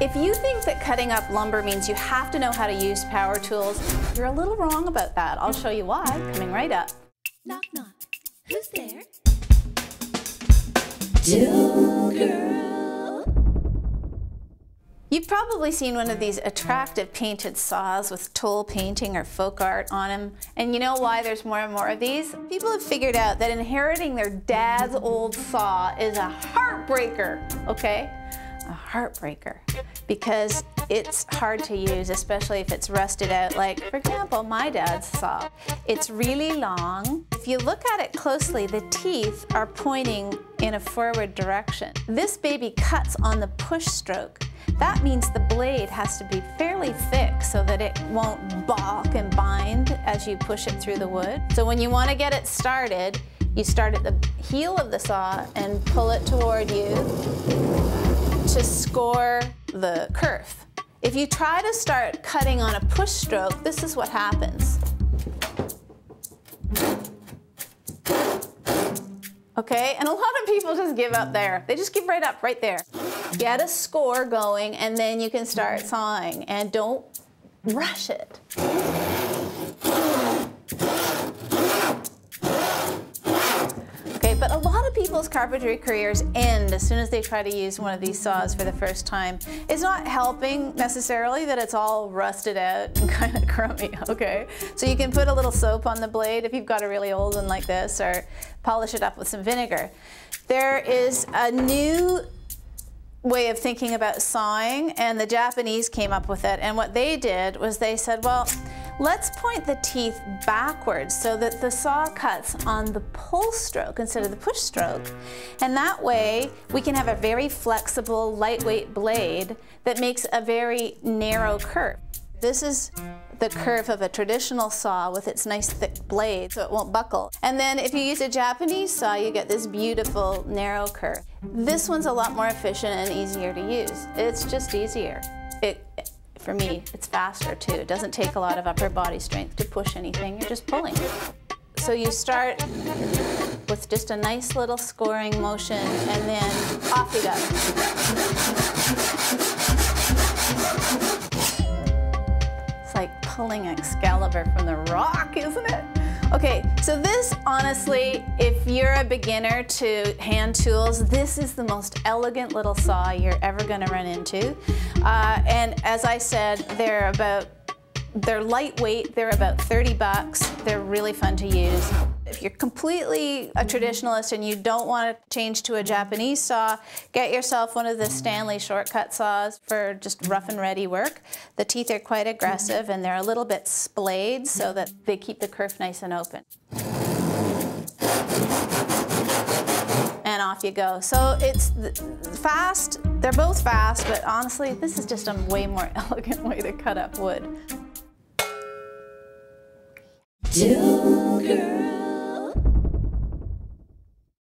If you think that cutting up lumber means you have to know how to use power tools, you're a little wrong about that. I'll show you why, coming right up. Knock, knock. Who's there? ToolGirl. You've probably seen one of these attractive painted saws with tool painting or folk art on them. And you know why there's more and more of these? People have figured out that inheriting their dad's old saw is a heartbreaker, okay? A heartbreaker, because it's hard to use, especially if it's rusted out. Like, for example, my dad's saw. It's really long. If you look at it closely, the teeth are pointing in a forward direction. This baby cuts on the push stroke. That means the blade has to be fairly thick so that it won't balk and bind as you push it through the wood. So when you want to get it started, you start at the heel of the saw and pull it toward you to score the kerf. If you try to start cutting on a push stroke, this is what happens. Okay, and a lot of people just give up there. They just give right up, right there. Get a score going, and then you can start sawing, and don't rush it. Okay, but a lot of people's carpentry careers end as soon as they try to use one of these saws for the first time. It's not helping necessarily that it's all rusted out and kind of crummy, okay? So you can put a little soap on the blade if you've got a really old one like this, or polish it up with some vinegar. There is a new way of thinking about sawing, and the Japanese came up with it, and what they did was they said, well, let's point the teeth backwards so that the saw cuts on the pull stroke instead of the push stroke. And that way we can have a very flexible, lightweight blade that makes a very narrow curve. This is the curve of a traditional saw with its nice thick blade so it won't buckle. And then if you use a Japanese saw, you get this beautiful narrow curve. This one's a lot more efficient and easier to use. It's just easier. For me, it's faster too. It doesn't take a lot of upper body strength to push anything, you're just pulling. So you start with just a nice little scoring motion, and then off you go. It's like pulling Excalibur from the rock, isn't it? Okay, so this, honestly, if you're a beginner to hand tools, this is the most elegant little saw you're ever going to run into. And as I said, they're lightweight, they're about 30 bucks, they're really fun to use. If you're completely a traditionalist and you don't want to change to a Japanese saw, get yourself one of the Stanley shortcut saws for just rough and ready work. The teeth are quite aggressive and they're a little bit splayed so that they keep the kerf nice and open. And off you go. So it's fast, they're both fast, but honestly, this is just a way more elegant way to cut up wood. ToolGirl.